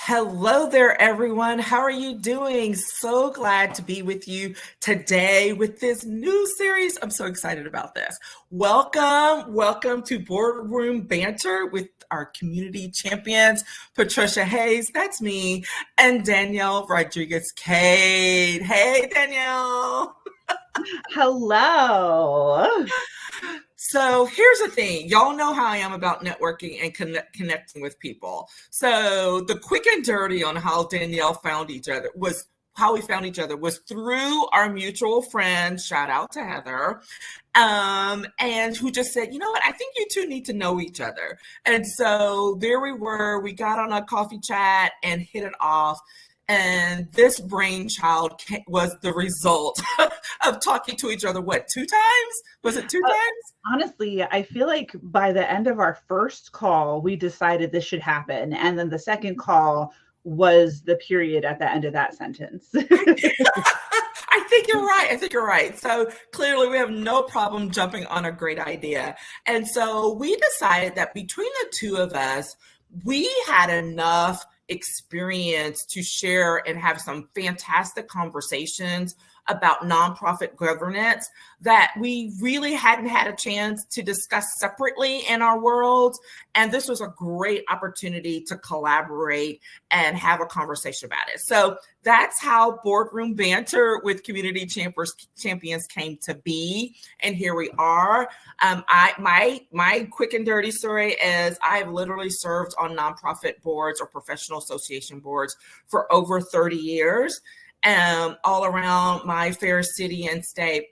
Hello there, everyone. How are you doing? So glad to be with you today with this new series. I'm so excited about this. Welcome to Boardroom Banter with our community champions, Patricia Hayes, that's me, and Danielle Cade. Hey, Danielle. Hello. So here's the thing. Y'all know how I am about networking and connecting with people. So the quick and dirty on how Danielle found each other was how we found each other was through our mutual friend, shout out to Heather, and who just said, you know what, I think you two need to know each other. And so there we were, we got on a coffee chat and hit it off. And this brainchild was the result of talking to each other, what, 2 times? Was it 2 times? Honestly, I feel like by the end of our first call, we decided this should happen. And then the second call was the period at the end of that sentence. I think you're right. So clearly we have no problem jumping on a great idea. And so we decided that between the two of us, we had enough experience to share and have some fantastic conversations about nonprofit governance that we really hadn't had a chance to discuss separately in our worlds. And this was a great opportunity to collaborate and have a conversation about it. So that's how Boardroom Banter with Community Champions came to be. And here we are. My quick and dirty story is I've literally served on nonprofit boards or professional association boards for over 30 years. All around my fair city and state,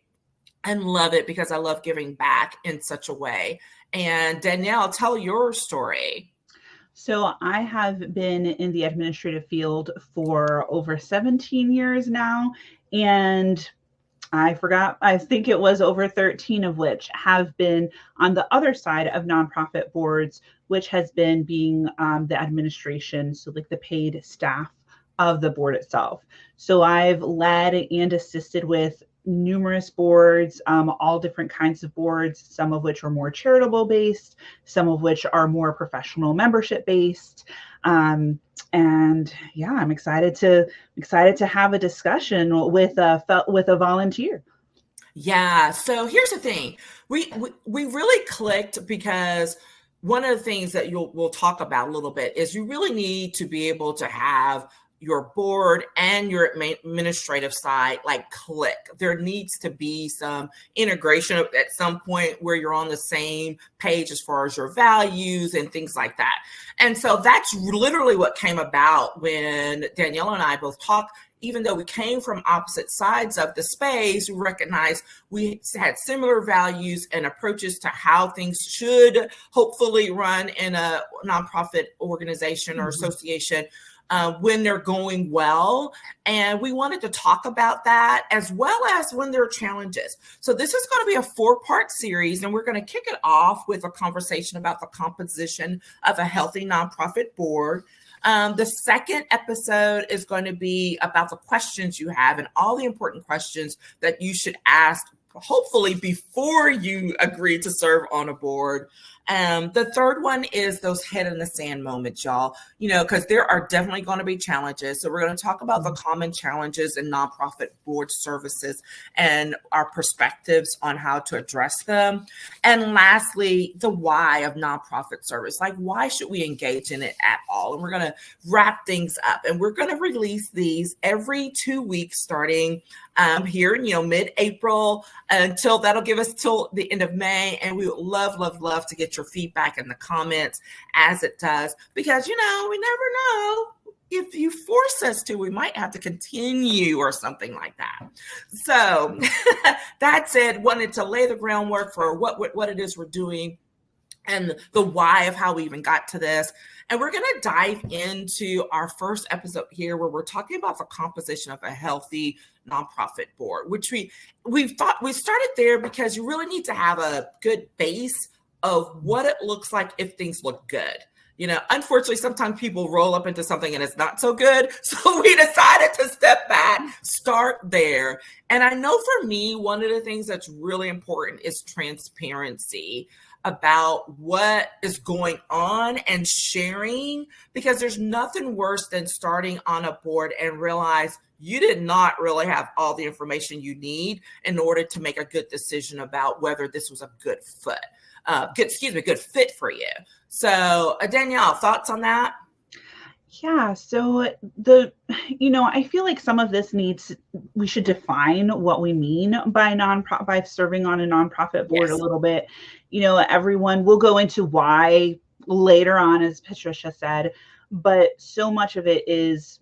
and love it because I love giving back in such a way. And Danielle, tell your story. So I have been in the administrative field for over 17 years now, and I think it was over 13 of which have been on the other side of nonprofit boards, which has been being the administration, so like the paid staff of the board itself. So I've led and assisted with numerous boards, all different kinds of boards, some of which are more charitable based, some of which are more professional membership based. And yeah, I'm excited to have a discussion with a volunteer. Yeah. So here's the thing. We really clicked because one of the things that we'll talk about a little bit is you really need to be able to have your board and your administrative side like click. There needs to be some integration at some point where you're on the same page as far as your values and things like that. And so that's literally what came about when Danielle and I both talked. Even though we came from opposite sides of the space, we recognized we had similar values and approaches to how things should hopefully run in a nonprofit organization or association when they're going well. And we wanted to talk about that as well as when there are challenges. So this is going to be a 4-part series, and we're going to kick it off with a conversation about the composition of a healthy nonprofit board. The second episode is going to be about the questions you have and all the important questions that you should ask, hopefully before you agree to serve on a board. The third one is those head in the sand moments, y'all, because there are definitely going to be challenges. So we're going to talk about the common challenges in nonprofit board services and our perspectives on how to address them. And lastly, the why of nonprofit service. Like, why should we engage in it at all? And we're going to wrap things up, and we're going to release these every 2 weeks starting here, mid-April, until that'll give us till the end of May. And we would love to get your feedback in the comments as it does, because, we never know. If you force us to, we might have to continue or something like that. So that said, wanted to lay the groundwork for what it is we're doing and the why of how we even got to this. And we're going to dive into our first episode here where we're talking about the composition of a healthy nonprofit board, which we started there because you really need to have a good base of what it looks like if things look good. Unfortunately, sometimes people roll up into something and it's not so good. So we decided to step back, start there. And I know for me, one of the things that's really important is transparency. about what is going on and sharing, because there's nothing worse than starting on a board and realize you did not really have all the information you need in order to make a good decision about whether this was a good fit for you. So Danielle, thoughts on that? Yeah, so I feel like some of this we should define what we mean by by serving on a nonprofit board a little bit. Everyone will go into why later on, as Patricia said, but so much of it is,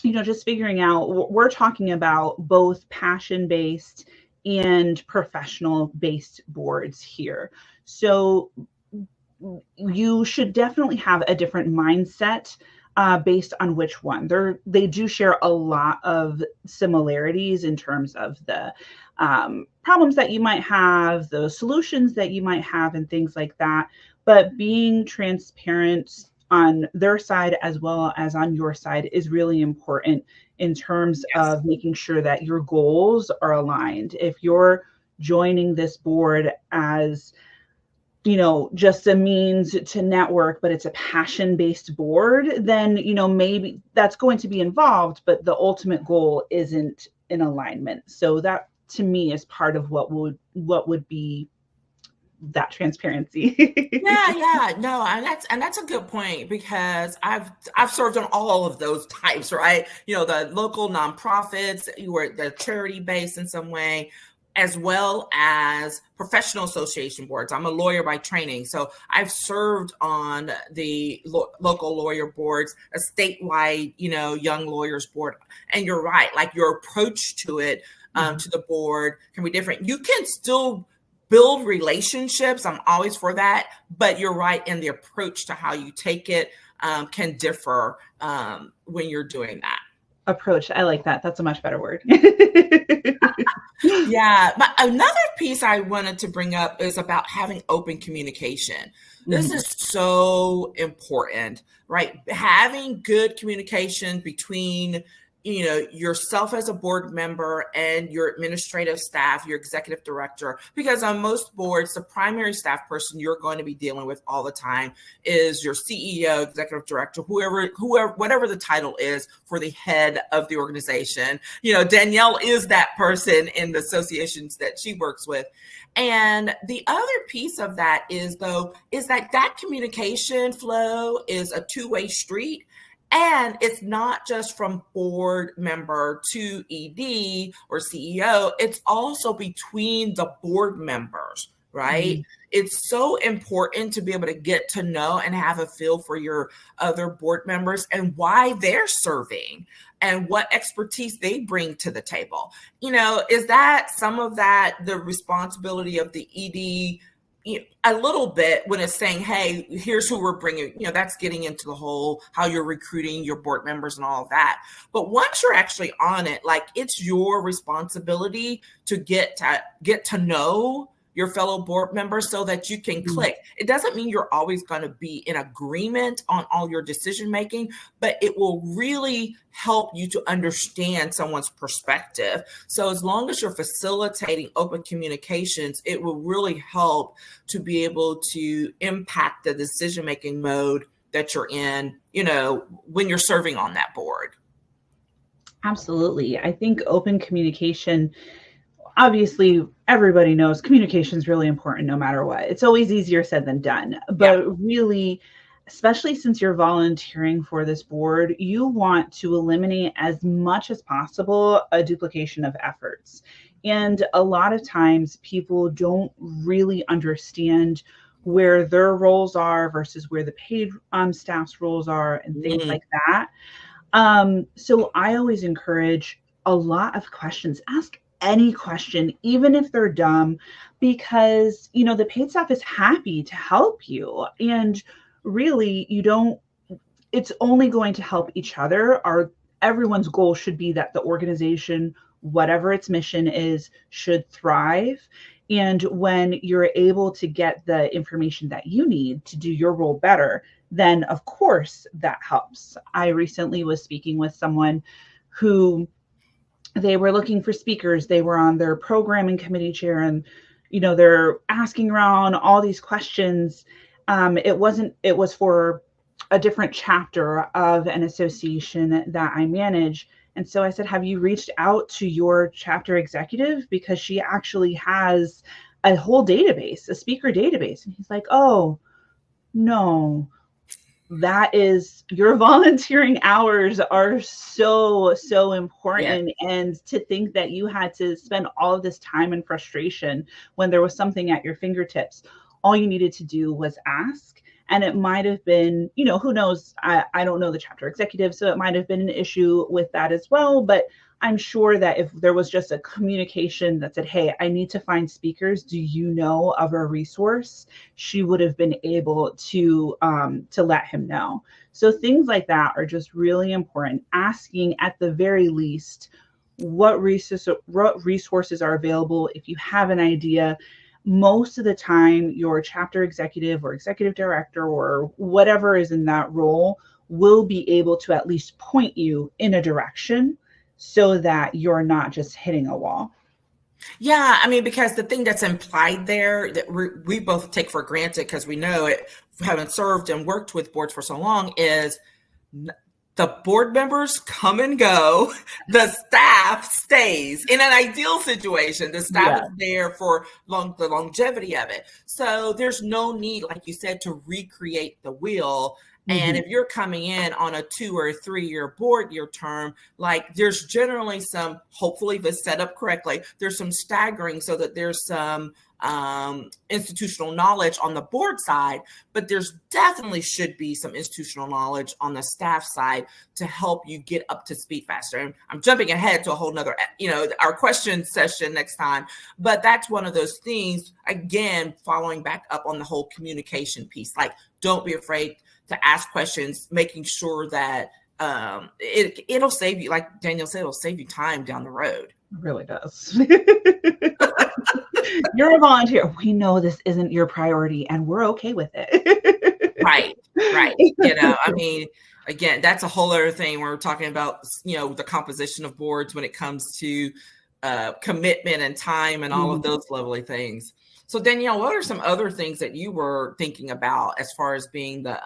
just figuring out, we're talking about both passion-based and professional-based boards here. So you should definitely have a different mindset based on which one. They do share a lot of similarities in terms of the problems that you might have, the solutions that you might have, and things like that. But being transparent on their side as well as on your side is really important in terms of making sure that your goals are aligned. If you're joining this board as just a means to network, but it's a passion-based board, then, maybe that's going to be involved, but the ultimate goal isn't in alignment. So that, to me, is part of what would be that transparency. Yeah, no, and that's a good point, because I've served on all of those types, right? The local nonprofits, they're charity based in some way, as well as professional association boards. I'm a lawyer by training, so I've served on the local lawyer boards, a statewide, young lawyers board. And you're right, like your approach to it, to the board can be different. You can still build relationships. I'm always for that, but you're right, in the approach to how you take it can differ when you're doing that. Approach. I like that. That's a much better word. Yeah. But another piece I wanted to bring up is about having open communication. This is so important, right? Having good communication between yourself as a board member and your administrative staff, your executive director, because on most boards, the primary staff person you're going to be dealing with all the time is your CEO, executive director, whoever, whatever the title is for the head of the organization. Danielle is that person in the associations that she works with. And the other piece of that is that communication flow is a two-way street. And it's not just from board member to ED or CEO, it's also between the board members, right? It's so important to be able to get to know and have a feel for your other board members and why they're serving and what expertise they bring to the table. Is that some of that the responsibility of the ED? A little bit when it's saying, hey, here's who we're bringing, that's getting into the whole how you're recruiting your board members and all of that. But once you're actually on it, like, it's your responsibility to get to know your fellow board members so that you can click. It doesn't mean you're always going to be in agreement on all your decision making, but it will really help you to understand someone's perspective. So as long as you're facilitating open communications, it will really help to be able to impact the decision making mode that you're in, when you're serving on that board. Absolutely. I think open communication, obviously, everybody knows communication is really important no matter what. It's always easier said than done. But really, especially since you're volunteering for this board, you want to eliminate as much as possible a duplication of efforts. And a lot of times people don't really understand where their roles are versus where the paid staff's roles are and things like that. So I always encourage a lot of questions. Ask any question, even if they're dumb, because, the paid staff is happy to help you. And really, it's only going to help each other. Everyone's goal should be that the organization, whatever its mission is, should thrive. And when you're able to get the information that you need to do your role better, then of course that helps. I recently was speaking with someone who they were looking for speakers. They were on their programming committee chair, and they're asking around all these questions. It was for a different chapter of an association that I manage. And so I said, have you reached out to your chapter executive? Because she actually has a whole database, a speaker database. And he's like, oh, no, that is, your volunteering hours are so, so important. Yeah. And to think that you had to spend all of this time and frustration when there was something at your fingertips, all you needed to do was ask. And it might have been, who knows? I don't know the chapter executive, so it might have been an issue with that as well. But I'm sure that if there was just a communication that said, hey, I need to find speakers, do you know of a resource? She would have been able to let him know. So things like that are just really important. Asking at the very least what resources are available. If you have an idea, most of the time your chapter executive or executive director or whatever is in that role will be able to at least point you in a direction so that you're not just hitting a wall. Yeah, I mean, because the thing that's implied there that we both take for granted because we know it, having served and worked with boards for so long, is the board members come and go. The staff stays. In an ideal situation, the staff is there for the longevity of it. So there's no need, like you said, to recreate the wheel. And if you're coming in on a 2 or 3 year board year term, like there's generally some, hopefully if it's set up correctly, there's some staggering so that there's some institutional knowledge on the board side, but there's definitely should be some institutional knowledge on the staff side to help you get up to speed faster. And I'm jumping ahead to a whole nother, our question session next time, but that's one of those things, again, following back up on the whole communication piece. Like, don't be afraid to ask questions, making sure that it'll save you, like Danielle said, it'll save you time down the road. It really does. You're a volunteer. We know this isn't your priority and we're okay with it. Right. I mean, again, that's a whole other thing where we're talking about, the composition of boards when it comes to commitment and time and all of those lovely things. So Danielle, what are some other things that you were thinking about as far as being the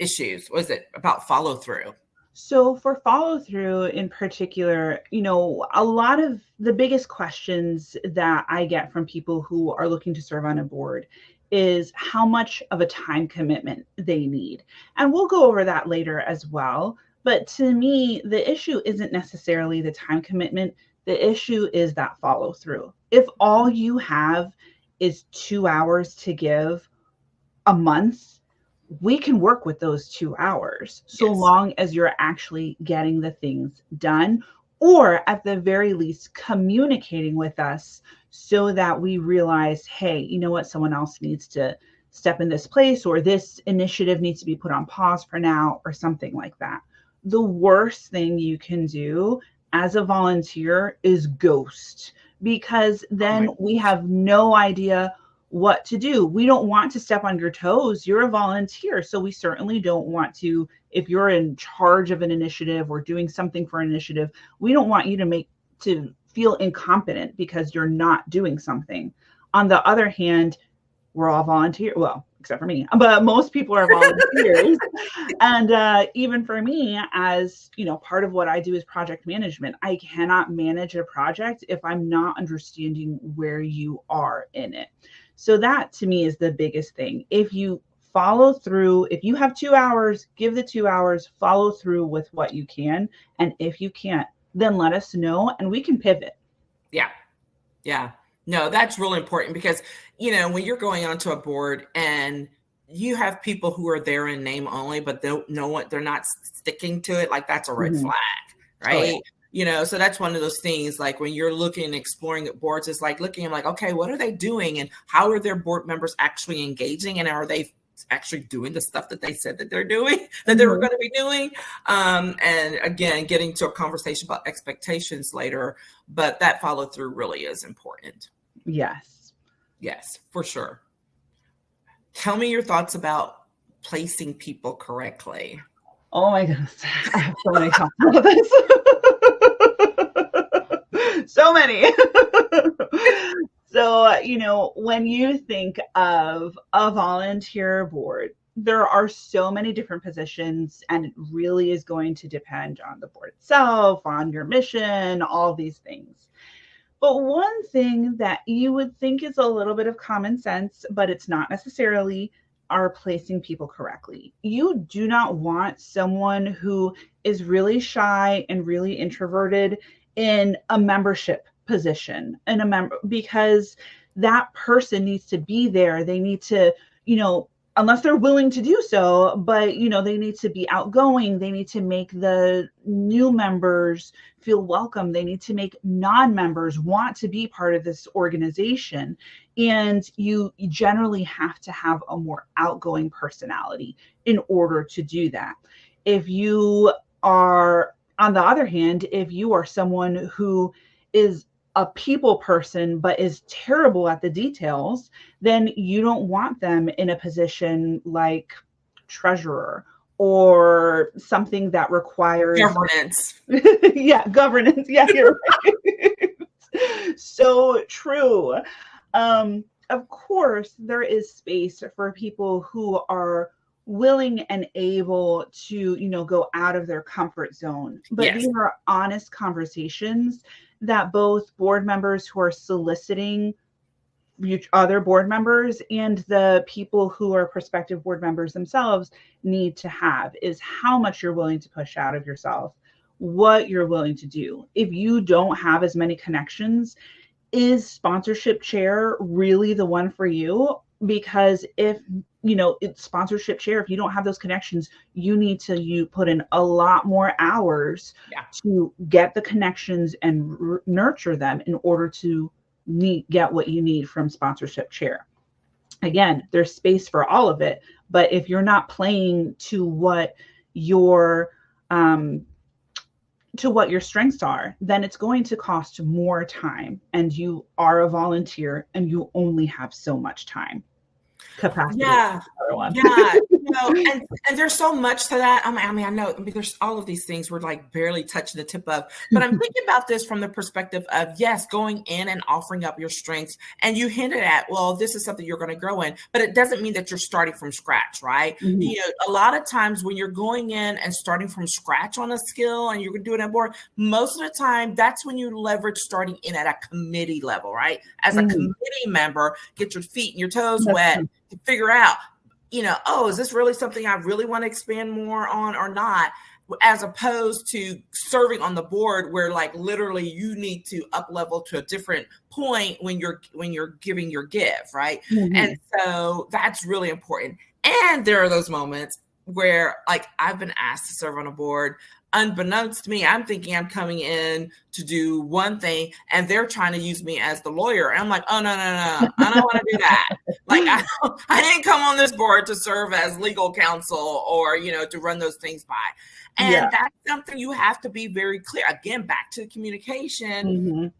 issues? Was it about follow through? So for follow through in particular, a lot of the biggest questions that I get from people who are looking to serve on a board is how much of a time commitment they need. And we'll go over that later as well. But to me, the issue isn't necessarily the time commitment. The issue is that follow through. If all you have is 2 hours to give a month, we can work with those 2 hours so long as you're actually getting the things done, or at the very least communicating with us so that we realize, hey, you know what, someone else needs to step in this place, or this initiative needs to be put on pause for now, or something like that. The worst thing you can do as a volunteer is ghost, because then we have no idea what to do. We don't want to step on your toes. You're a volunteer. So we certainly don't want to, if you're in charge of an initiative or doing something for an initiative, we don't want you to feel incompetent because you're not doing something. On the other hand, we're all volunteers. Well, except for me, but most people are volunteers. And even for me, as part of what I do is project management. I cannot manage a project if I'm not understanding where you are in it. So that to me is the biggest thing. If you follow through, if you have 2 hours, give the 2 hours, follow through with what you can. And if you can't, then let us know and we can pivot. Yeah. No, that's really important because, when you're going onto a board and you have people who are there in name only, but they're not sticking to it, like that's a red flag, right? Oh, yeah. So that's one of those things, like when you're looking and exploring at boards, it's like looking, I'm like, okay, what are they doing? And how are their board members actually engaging? And are they actually doing the stuff that they said that they're doing, that they were going to be doing? And again, getting to a conversation about expectations later, but that follow through really is important. Yes, for sure. Tell me your thoughts about placing people correctly. Oh my goodness. I have so many thoughts about this. So many. So, when you think of a volunteer board, there are so many different positions, and it really is going to depend on the board itself, on your mission, all these things. But one thing that you would think is a little bit of common sense, but it's not necessarily, are placing people correctly. You do not want someone who is really shy and really introverted in a membership position, and because that person needs to be there. They need to, unless they're willing to do so, but they need to be outgoing. They need to make the new members feel welcome. They need to make non-members want to be part of this organization. And you generally have to have a more outgoing personality in order to do that. If you are, on the other hand, if you are someone who is a people person but is terrible at the details, then you don't want them in a position like treasurer or something that requires governance. Governance. Yeah, you're right. So true. Of course, there is space for people who are willing and able to, go out of their comfort zone. But Yes. These are honest conversations that both board members who are soliciting other board members and the people who are prospective board members themselves need to have, is how much you're willing to push out of yourself, what you're willing to do. If you don't have as many connections, is sponsorship chair really the one for you? Because if it's sponsorship chair, if you don't have those connections, you need to put in a lot more hours to get the connections and nurture them in order to get what you need from sponsorship chair. Again, there's space for all of it, but if you're not playing to what your strengths are, then it's going to cost more time, and you are a volunteer and you only have so much time capacity. Yeah. And there's so much to that. I know there's all of these things we're like barely touching the tip of, but I'm thinking about this from the perspective of, yes, going in and offering up your strengths. And you hinted at, well, this is something you're going to grow in, but it doesn't mean that you're starting from scratch, right? A lot of times when you're going in and starting from scratch on a skill and you're doing it board, most of the time, that's when you leverage starting in at a committee level, right? As a committee member, get your feet and your toes wet, figure out, is this really something I really want to expand more on or not? As opposed to serving on the board where like literally you need to up level to a different point when you're giving your give, right? And so that's really important. And there are those moments where like I've been asked to serve on a board. Unbeknownst to me, I'm thinking I'm coming in to do one thing and they're trying to use me as the lawyer. And I'm like, oh, no. I don't want to do that. Like, I didn't come on this board to serve as legal counsel or, to run those things by. And that's something you have to be very clear. Again, back to communication,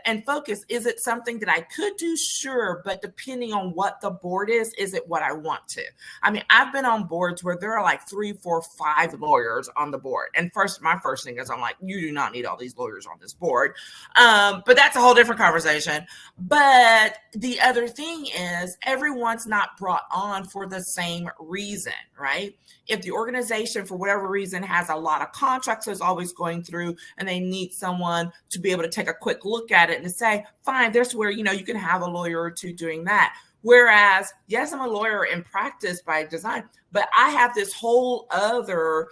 and focus. Is it something that I could do? Sure. But depending on what the board is it what I want to? I mean, I've been on boards where there are like 3, 4, 5 lawyers on the board. And my first thing is I'm like, you do not need all these lawyers on this board. But that's a whole different conversation. But the other thing is everyone's not brought on for the same reason, right? If the organization, for whatever reason, has a lot of contractors always going through and they need someone to be able to take a quick look at it and say, fine, there's where, you can have a lawyer or two doing that. Whereas, yes, I'm a lawyer in practice by design, but I have this whole other,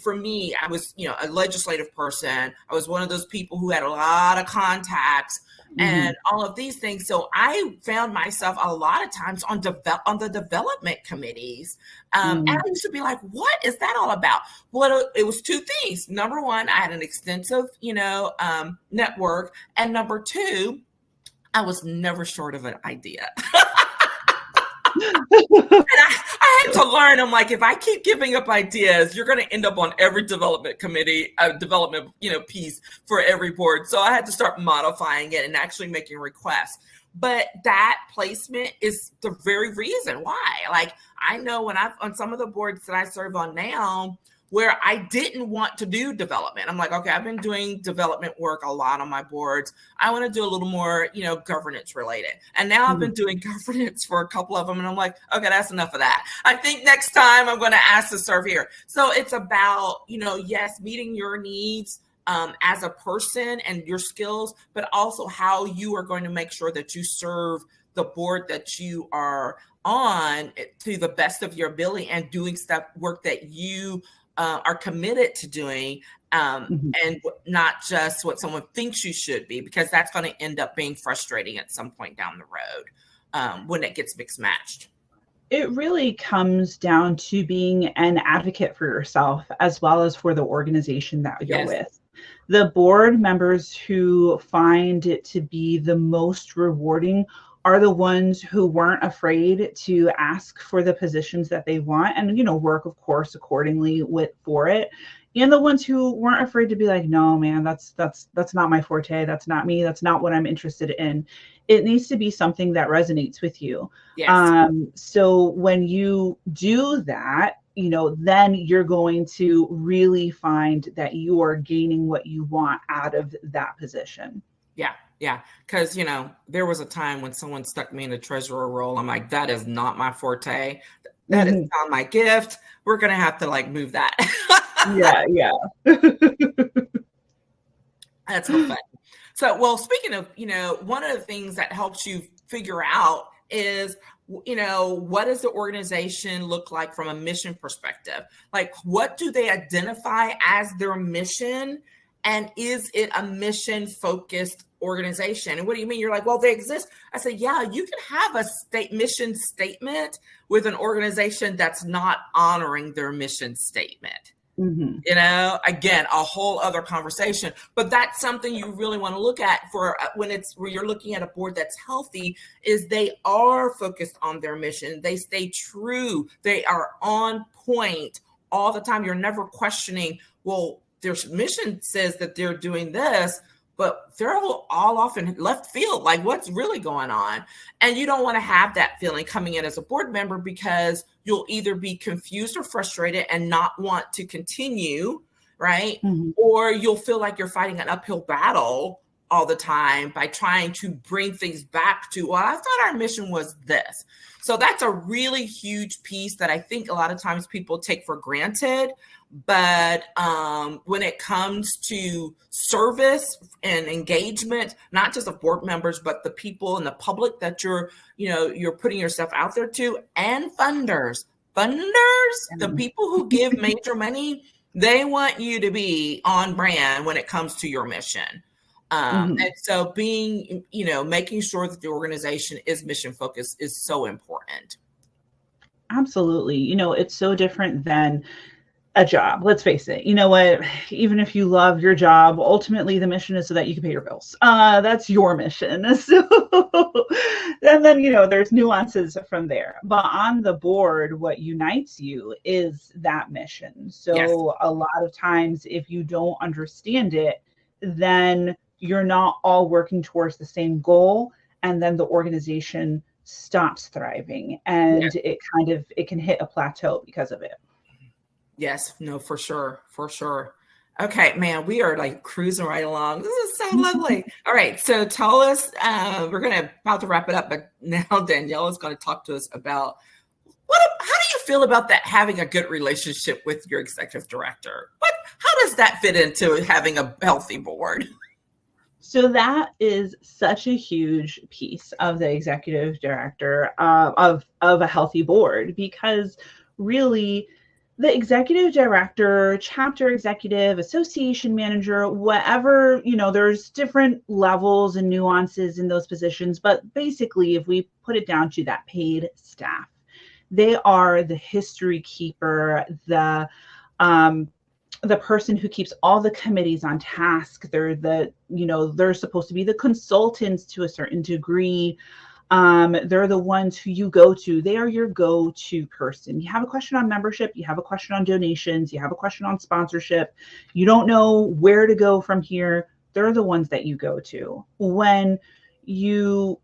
for me, I was, a legislative person. I was one of those people who had a lot of contacts and all of these things. So I found myself a lot of times on the development committees. And I used to be like, what is that all about? Well, it was 2 things. Number one, I had an extensive, network. And number 2, I was never short of an idea. And I had to learn. I'm like, if I keep giving up ideas, you're going to end up on every development committee, development, piece for every board. So I had to start modifying it and actually making requests. But that placement is the very reason why. Like, I know when on some of the boards that I serve on now, where I didn't want to do development. I'm like, okay, I've been doing development work a lot on my boards. I want to do a little more, governance related. And now I've been doing governance for a couple of them. And I'm like, okay, that's enough of that. I think next time I'm going to ask to serve here. So it's about, yes, meeting your needs as a person and your skills, but also how you are going to make sure that you serve the board that you are on to the best of your ability and doing work that you are committed to doing, and not just what someone thinks you should be, because that's going to end up being frustrating at some point down the road when it gets mixed matched. It really comes down to being an advocate for yourself as well as for the organization that you're with. The board members who find it to be the most rewarding are the ones who weren't afraid to ask for the positions that they want and, work, of course, accordingly for it. And the ones who weren't afraid to be like, no, man, that's not my forte. That's not me. That's not what I'm interested in. It needs to be something that resonates with you. Yes. So when you do that, then you're going to really find that you are gaining what you want out of that position. Yeah. Yeah. Because, there was a time when someone stuck me in the treasurer role. I'm like, that is not my forte. That is not my gift. We're going to have to move that. Yeah. That's so funny. So, well, speaking of, one of the things that helps you figure out is, what does the organization look like from a mission perspective? Like, what do they identify as their mission? And is it a mission focused organization? And what do you mean? You're like, well, they exist. I say, yeah, you can have a mission statement with an organization that's not honoring their mission statement. Again, a whole other conversation, but that's something you really want to look at for when you're looking at a board that's healthy, is they are focused on their mission. They stay true. They are on point all the time. You're never questioning, well, their mission says that they're doing this, but they're all off in left field. Like, what's really going on? And you don't want to have that feeling coming in as a board member, because you'll either be confused or frustrated and not want to continue, right? Or you'll feel like you're fighting an uphill battle all the time by trying to bring things back to, well, I thought our mission was this. So that's a really huge piece that I think a lot of times people take for granted. But when it comes to service and engagement, not just of board members, but the people and the public that you're putting yourself out there to, and funders, the people who give major money, they want you to be on brand when it comes to your mission. And so being, making sure that the organization is mission focused is so important. Absolutely. It's so different than a job. Let's face it. You know what? Even if you love your job, ultimately the mission is so that you can pay your bills. That's your mission. So, and then, there's nuances from there. But on the board, what unites you is that mission. So a lot of times, if you don't understand it, then you're not all working towards the same goal. And then the organization stops thriving, and it can hit a plateau because of it. Yes, no, for sure. Okay, man, we are cruising right along. This is so lovely. All right, so tell us, we're about to wrap it up, but now Danielle is going to talk to us about how do you feel about that, having a good relationship with your executive director? How does that fit into having a healthy board? So that is such a huge piece of the executive director of a healthy board, because really, the executive director, chapter executive, association manager, whatever, there's different levels and nuances in those positions. But basically, if we put it down to that paid staff, they are the history keeper, the person who keeps all the committees on task. They're they're supposed to be the consultants to a certain degree. They're the ones who you go to. They are your go-to person. You have a question on membership, you have a question on donations, you have a question on sponsorship, you don't know where to go from here. They're the ones that you go to. When you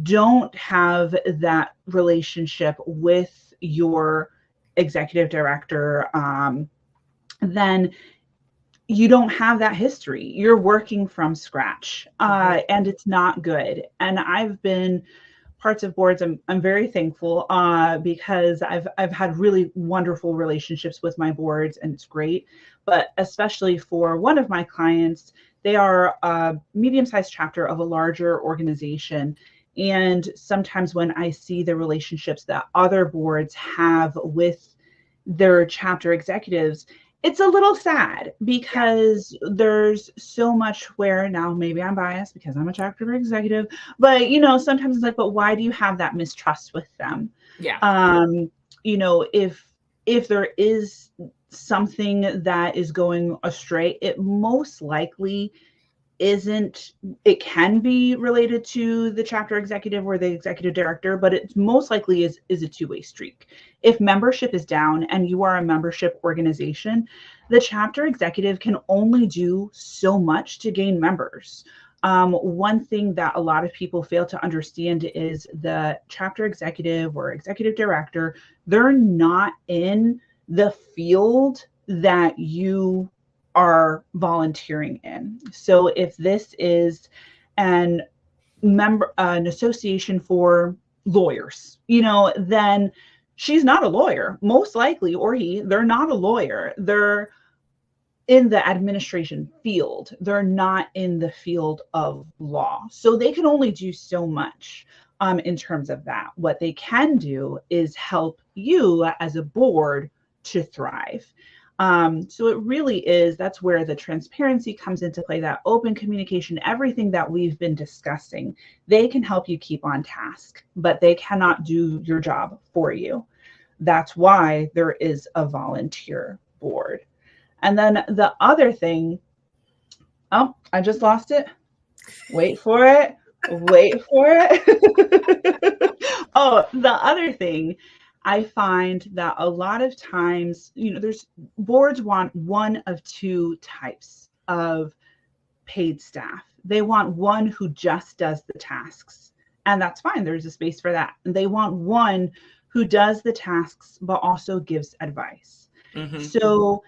don't have that relationship with your executive director, then you don't have that history. You're working from scratch, and it's not good. And I've been parts of boards. I'm very thankful because I've had really wonderful relationships with my boards, and it's great. But especially for one of my clients, they are a medium-sized chapter of a larger organization. And sometimes when I see the relationships that other boards have with their chapter executives, it's a little sad because there's so much where, now maybe I'm biased because I'm a chapter executive, but sometimes it's like, but why do you have that mistrust with them? If there is something that is going astray, it most likely isn't, it can be related to the chapter executive or the executive director, but it most likely is a two-way streak. If membership is down and you are a membership organization, the chapter executive can only do so much to gain members. One thing that a lot of people fail to understand is the chapter executive or executive director, they're not in the field that you are volunteering in. So if this is an association for lawyers, then she's not a lawyer, most likely, or they're not a lawyer. They're in the administration field. They're not in the field of law. So they can only do so much in terms of that. What they can do is help you as a board to thrive. So it really is, that's where the transparency comes into play, that open communication, everything that we've been discussing. They can help you keep on task, but they cannot do your job for you. That's why there is a volunteer board. And then the other thing, oh, I just lost it. Wait for it. Oh, the other thing, I find that a lot of times, there's boards want one of two types of paid staff. They want one who just does the tasks, and that's fine. There's a space for that. And they want one who does the tasks, but also gives advice. So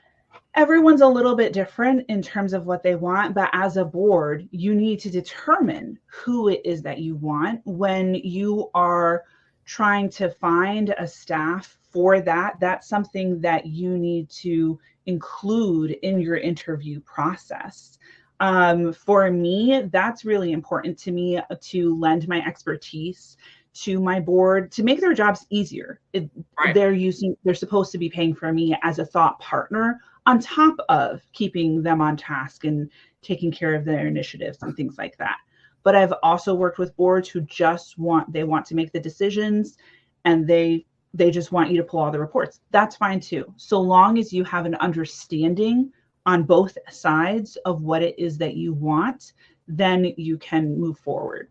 everyone's a little bit different in terms of what they want, but as a board, you need to determine who it is that you want when you are trying to find a staff for that. That's something that you need to include in your interview process. For me, that's really important to me, to lend my expertise to my board to make their jobs easier. They're supposed to be paying for me as a thought partner on top of keeping them on task and taking care of their initiatives and things like that. But I've also worked with boards who just want to make the decisions, and they just want you to pull all the reports. That's fine too. So long as you have an understanding on both sides of what it is that you want, then you can move forward.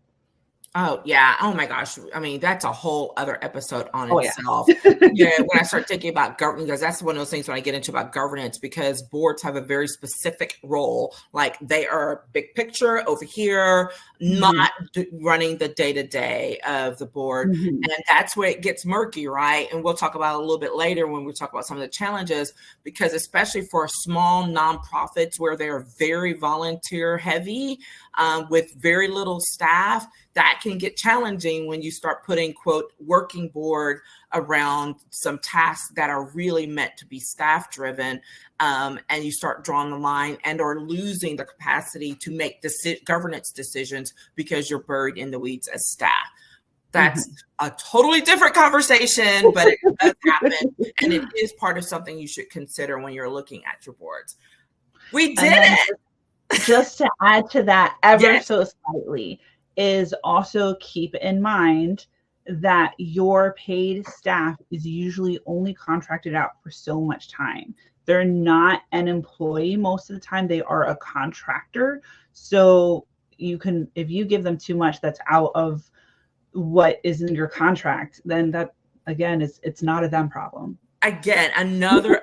Oh, yeah. Oh, my gosh. I mean, that's a whole other episode on itself. When I start thinking about governance, because that's one of those things when I get into about governance, because boards have a very specific role. Like they are big picture over here, not running the day-to-day of the board. And that's where it gets murky, right? And we'll talk about it a little bit later when we talk about some of the challenges, because especially for small nonprofits where they're very volunteer heavy, with very little staff, that can get challenging when you start putting, quote, working board around some tasks that are really meant to be staff driven, and you start drawing the line and or losing the capacity to make governance decisions because you're buried in the weeds as staff. That's a totally different conversation, but it does happen, and it is part of something you should consider when you're looking at your boards. We did it! Just to add to that ever so slightly, is also keep in mind that your paid staff is usually only contracted out for so much time. They're not an employee most of the time. They are a contractor. So if you give them too much that's out of what is in your contract, then that, again, it's not a them problem. again, another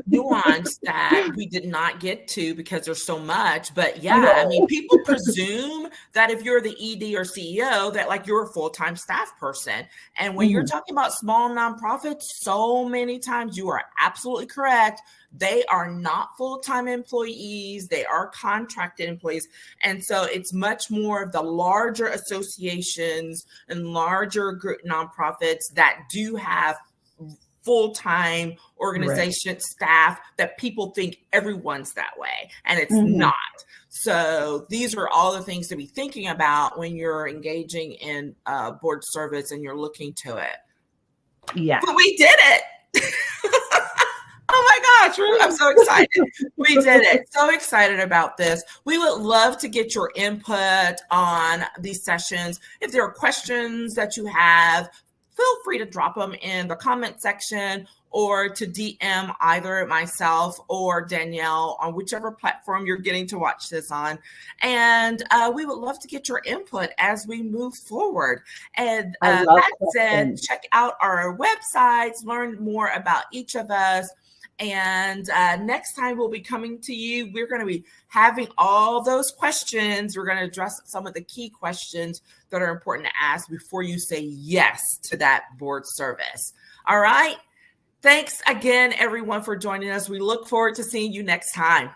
nuance that we did not get to because there's so much. But yeah, I mean, people presume that if you're the ED or CEO, that like you're a full-time staff person. And when you're talking about small nonprofits, so many times you are absolutely correct. They are not full-time employees. They are contracted employees. And so it's much more of the larger associations and larger group nonprofits that do have full-time organization staff that people think everyone's that way, and it's not. So these are all the things to be thinking about when you're engaging in board service and you're looking to it. Yeah. But we did it. Oh my gosh, I'm so excited. We did it. So excited about this. We would love to get your input on these sessions. If there are questions that you have, feel free to drop them in the comment section or to DM either myself or Danielle on whichever platform you're getting to watch this on. And we would love to get your input as we move forward. And that said, check out our websites, learn more about each of us. And next time we'll be coming to you, we're going to be having all those questions. We're going to address some of the key questions that are important to ask before you say yes to that board service. All right. Thanks again, everyone, for joining us. We look forward to seeing you next time.